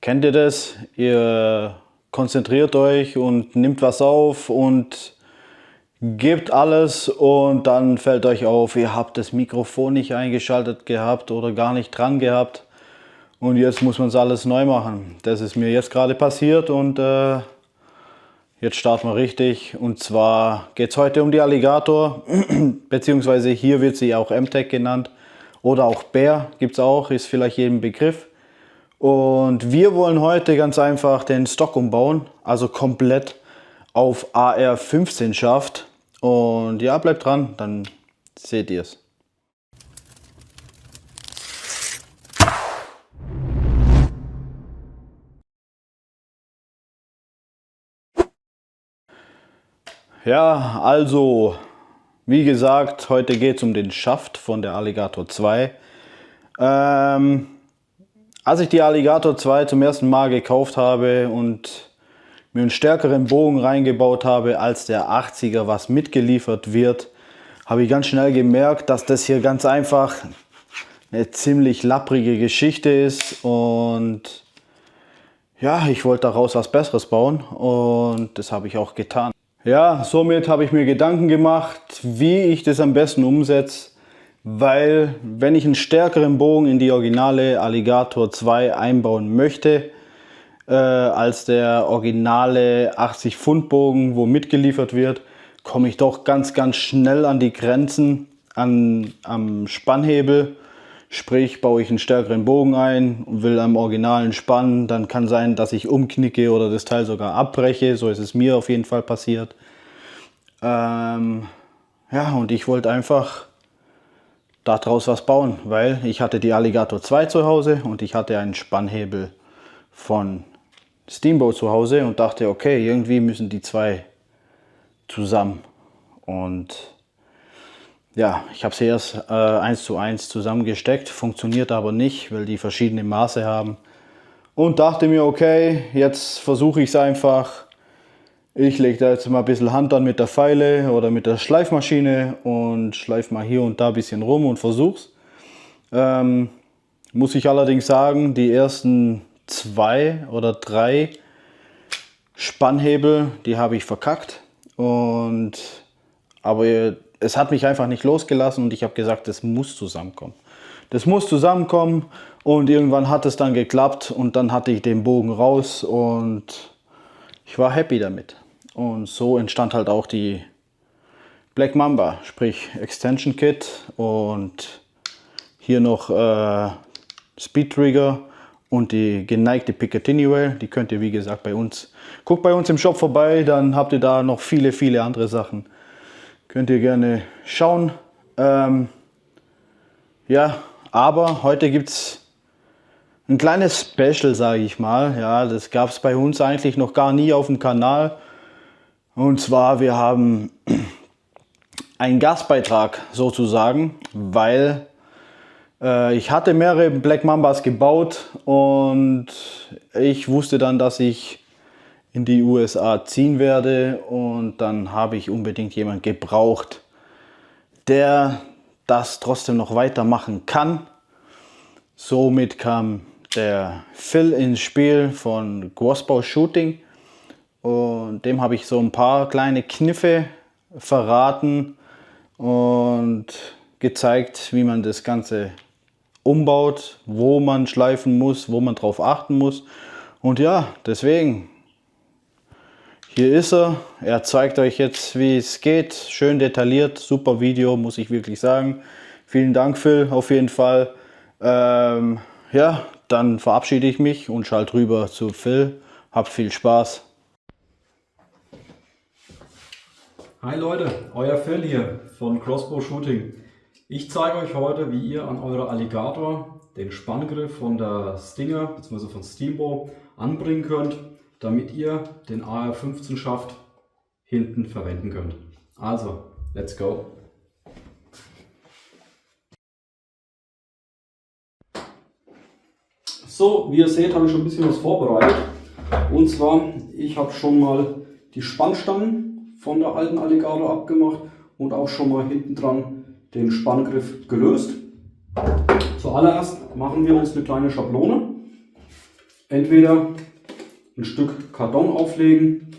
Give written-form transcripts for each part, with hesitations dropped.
Kennt ihr das? Ihr konzentriert euch und nimmt was auf und gebt alles und dann fällt euch auf, ihr habt das Mikrofon nicht eingeschaltet gehabt oder gar nicht dran gehabt und jetzt muss man es alles neu machen. Das ist mir jetzt gerade passiert und jetzt starten wir richtig. Und zwar geht es heute um die Alligator, beziehungsweise hier wird sie auch MTech genannt oder auch Bär gibt es auch, ist vielleicht jedem Begriff. Und wir wollen heute ganz einfach den Stock umbauen, also komplett auf AR15 Schaft. Und ja, bleibt dran, dann seht ihr es. Ja, also, wie gesagt, heute geht es um den Schaft von der Alligator 2. Als ich die Alligator 2 zum ersten Mal gekauft habe und mir einen stärkeren Bogen reingebaut habe als der 80er, was mitgeliefert wird, habe ich ganz schnell gemerkt, dass das hier ganz einfach eine ziemlich lapprige Geschichte ist und ja, ich wollte daraus was Besseres bauen und das habe ich auch getan. Ja, somit habe ich mir Gedanken gemacht, wie ich das am besten umsetze, weil wenn ich einen stärkeren Bogen in die originale Alligator 2 einbauen möchte, als der originale 80 Pfund Bogen, wo mitgeliefert wird, komme ich doch ganz schnell an die Grenzen am Spannhebel. Sprich, baue ich einen stärkeren Bogen ein und will am originalen spannen, dann kann sein, dass ich umknicke oder das Teil sogar abbreche. So ist es mir auf jeden Fall passiert. Ja, und ich wollte einfach daraus was bauen, weil ich hatte die Alligator 2 zu Hause und ich hatte einen Spannhebel von Steamboat zu Hause und dachte, okay, irgendwie müssen die zwei zusammen. Und ja, ich habe sie erst 1:1 zusammengesteckt, funktioniert aber nicht, weil die verschiedene Maße haben. Und dachte mir, okay, jetzt versuche ich es einfach. Ich lege da jetzt mal ein bisschen Hand an mit der Feile oder mit der Schleifmaschine und schleife mal hier und da ein bisschen rum und versuch's. Muss ich allerdings sagen, die ersten 2 oder 3 Spannhebel, die habe ich verkackt. Aber es hat mich einfach nicht losgelassen und ich habe gesagt, das muss zusammenkommen. Das muss zusammenkommen und irgendwann hat es dann geklappt und dann hatte ich den Bogen raus und ich war happy damit. Und so entstand halt auch die Black Mamba, sprich Extension Kit und hier noch Speed Trigger und die geneigte Picatinny Rail. Die könnt ihr wie gesagt bei uns, guckt bei uns im Shop vorbei, dann habt ihr da noch viele andere Sachen. Könnt ihr gerne schauen. Ja, aber heute gibt es ein kleines Special, sage ich mal. Ja, das gab es bei uns eigentlich noch gar nie auf dem Kanal. Und zwar, wir haben einen Gastbeitrag sozusagen, weil ich hatte mehrere Black Mambas gebaut und ich wusste dann, dass ich in die USA ziehen werde und dann habe ich unbedingt jemanden gebraucht, der das trotzdem noch weitermachen kann. Somit kam der Phil ins Spiel von Grossbow Shooting und dem habe ich so ein paar kleine Kniffe verraten und gezeigt, wie man das Ganze umbaut, wo man schleifen muss, wo man drauf achten muss. Und ja, deswegen, hier ist er. Er zeigt euch jetzt, wie es geht. Schön detailliert, super Video, muss ich wirklich sagen. Vielen Dank, Phil, auf jeden Fall. Ja, dann verabschiede ich mich und schalte rüber zu Phil. Habt viel Spaß. Hi Leute, euer Phil hier von Crossbow Shooting. Ich zeige euch heute, wie ihr an eurer Alligator den Spanngriff von der Stinger bzw. von Steamboat anbringen könnt, damit ihr den AR15 Schaft hinten verwenden könnt. Also, let's go! So, wie ihr seht, habe ich schon ein bisschen was vorbereitet. Und zwar, ich habe schon mal die Spannstangen von der alten Alligator abgemacht und auch schon mal hinten dran den Spanngriff gelöst. Zuallererst machen wir uns eine kleine Schablone. entweder ein Stück Karton auflegen,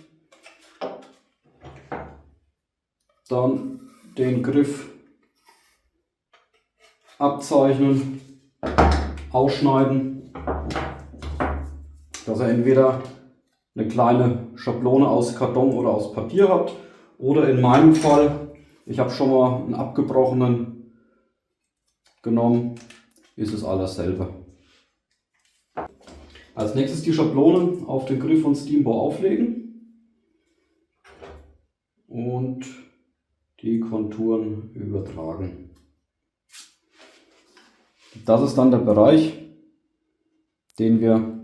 dann den Griff abzeichnen, ausschneiden, dass ihr entweder eine kleine Schablone aus Karton oder aus Papier habt oder in meinem Fall, ich habe schon mal einen abgebrochenen genommen, ist es alles dasselbe. Als nächstes die Schablone auf den Griff von Steambow auflegen und die Konturen übertragen. Das ist dann der Bereich, den wir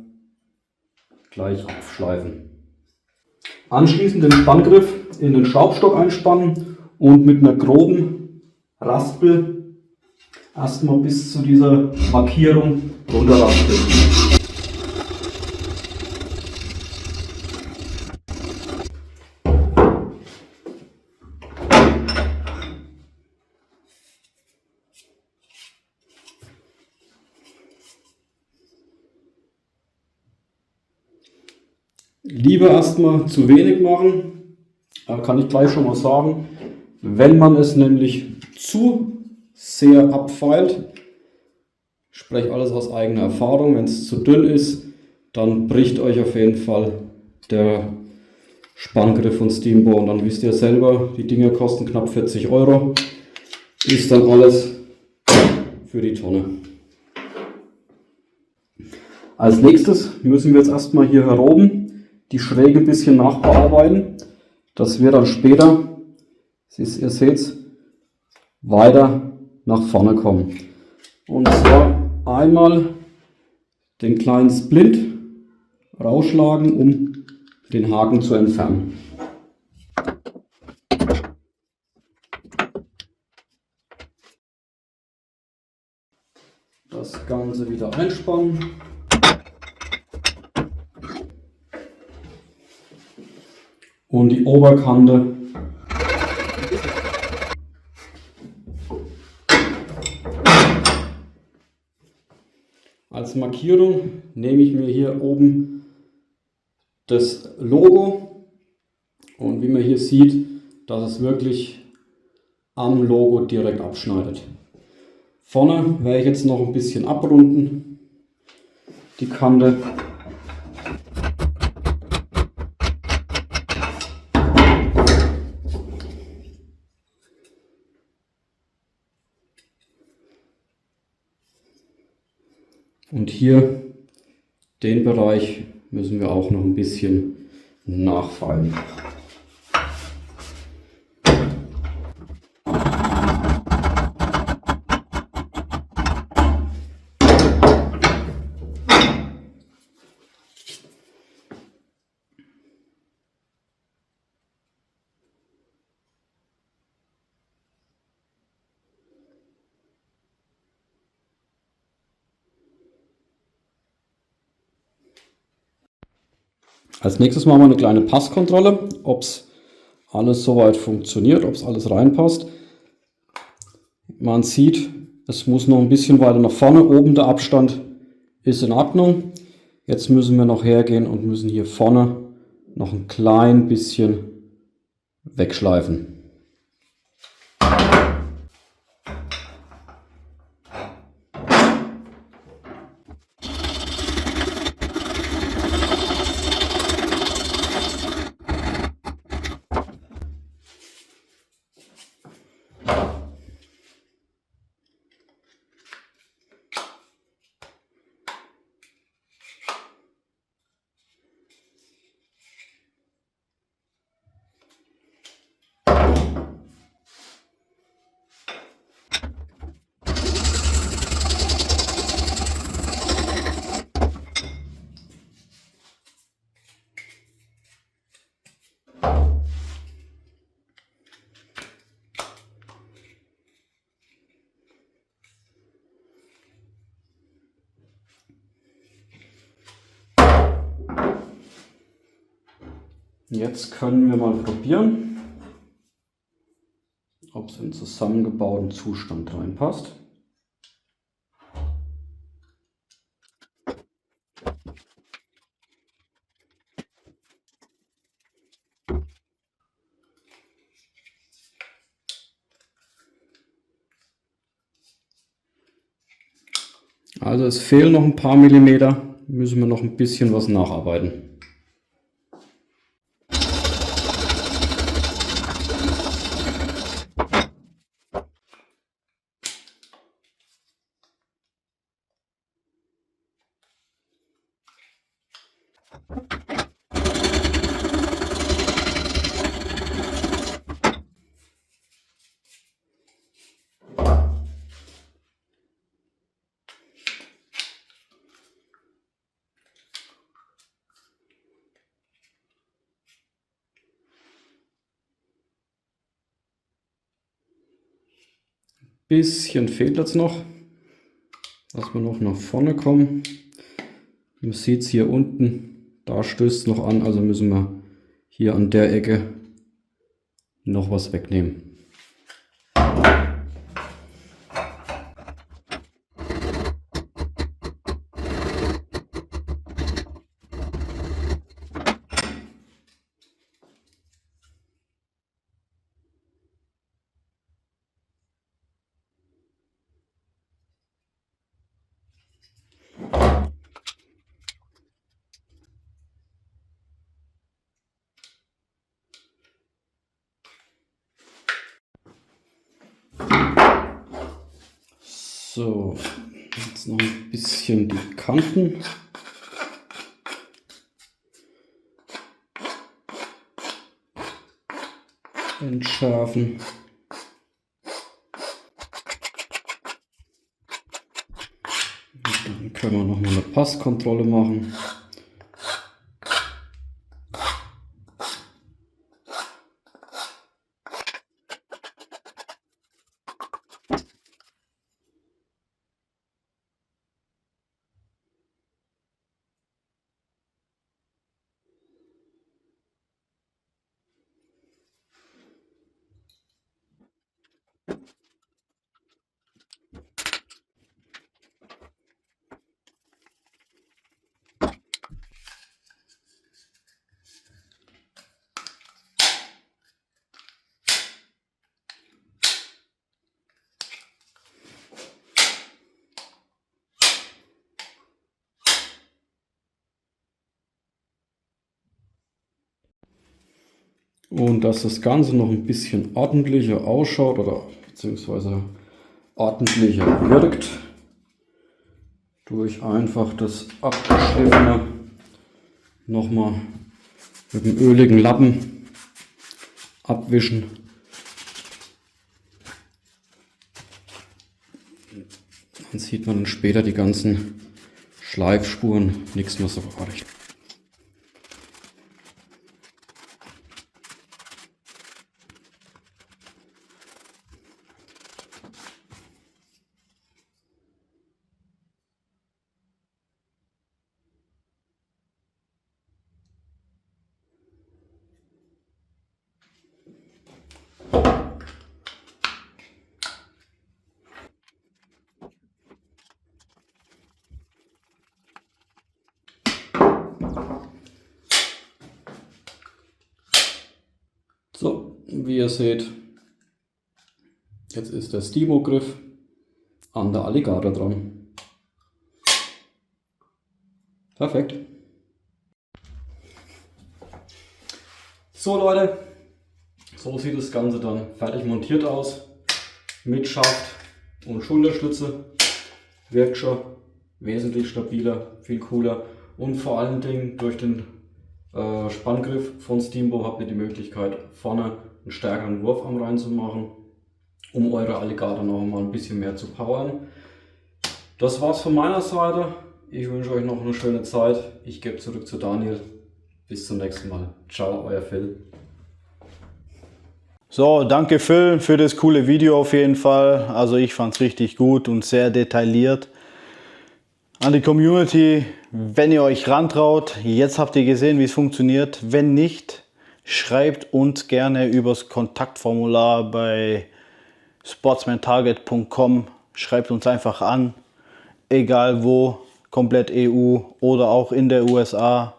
gleich abschleifen. Anschließend den Spanngriff in den Schraubstock einspannen und mit einer groben Raspel erstmal bis zu dieser Markierung runterraspeln. Lieber erstmal zu wenig machen, kann ich gleich schon mal sagen. Wenn man es nämlich zu sehr abfeilt, ich spreche alles aus eigener Erfahrung, wenn es zu dünn ist, dann bricht euch auf jeden Fall der Spanngriff von Steambow und dann wisst ihr selber, die Dinger kosten knapp 40 €, ist dann alles für die Tonne. Als nächstes müssen wir jetzt erstmal hier heroben die Schräge ein bisschen nachbearbeiten, dass wir dann später, ihr seht, weiter nach vorne kommen. Und zwar einmal den kleinen Splint rausschlagen, um den Haken zu entfernen. Das Ganze wieder einspannen. Und die Oberkante als Markierung nehme ich mir hier oben das Logo und wie man hier sieht, dass es wirklich am Logo direkt abschneidet. Vorne werde ich jetzt noch ein bisschen abrunden, die Kante. Und hier den Bereich müssen wir auch noch ein bisschen nachfeilen. Als nächstes machen wir eine kleine Passkontrolle, ob es alles soweit funktioniert, ob es alles reinpasst. Man sieht, es muss noch ein bisschen weiter nach vorne. Oben der Abstand ist in Ordnung. Jetzt müssen wir noch hergehen und müssen hier vorne noch ein klein bisschen wegschleifen. Jetzt können wir mal probieren, ob es im zusammengebauten Zustand reinpasst. Also es fehlen noch ein paar Millimeter, müssen wir noch ein bisschen was nacharbeiten. Bisschen fehlt jetzt noch, dass wir noch nach vorne kommen. Man sieht es hier unten, da stößt es noch an, also müssen wir hier an der Ecke noch was wegnehmen. So, jetzt noch ein bisschen die Kanten. Entschärfen. Dann können wir noch mal eine Passkontrolle machen. Und dass das Ganze noch ein bisschen ordentlicher ausschaut oder beziehungsweise ordentlicher wirkt, durch einfach das Abgeschliffene nochmal mit dem öligen Lappen abwischen. Dann sieht man dann später die ganzen Schleifspuren, nichts mehr so arg. So, wie ihr seht, jetzt ist der Stimo-Griff an der Alligator dran. Perfekt. So Leute, so sieht das Ganze dann fertig montiert aus. Mit Schaft und Schulterstütze. Wirkt schon wesentlich stabiler, viel cooler und vor allen Dingen durch den Spanngriff von Steambo habt ihr die Möglichkeit, vorne einen stärkeren Wurfarm reinzumachen, um eure Alligator noch mal ein bisschen mehr zu powern. Das war's von meiner Seite. Ich wünsche euch noch eine schöne Zeit. Ich gebe zurück zu Daniel. Bis zum nächsten Mal. Ciao, euer Phil. So, danke Phil für das coole Video auf jeden Fall. Also ich fand es richtig gut und sehr detailliert. An die Community, wenn ihr euch rantraut, jetzt habt ihr gesehen, wie es funktioniert. Wenn nicht, schreibt uns gerne übers Kontaktformular bei sportsmantarget.com. Schreibt uns einfach an, egal wo, komplett EU oder auch in der USA.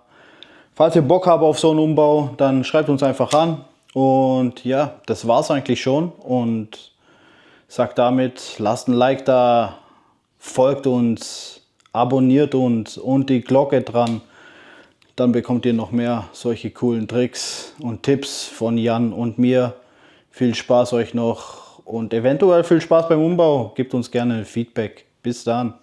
Falls ihr Bock habt auf so einen Umbau, dann schreibt uns einfach an. Und ja, das war's eigentlich schon. Und sagt damit, lasst ein Like da. folgt uns, abonniert uns und die Glocke dran. Dann bekommt ihr noch mehr solche coolen Tricks und Tipps von Jan und mir. Viel Spaß euch noch und eventuell viel Spaß beim Umbau. Gebt uns gerne Feedback. Bis dann.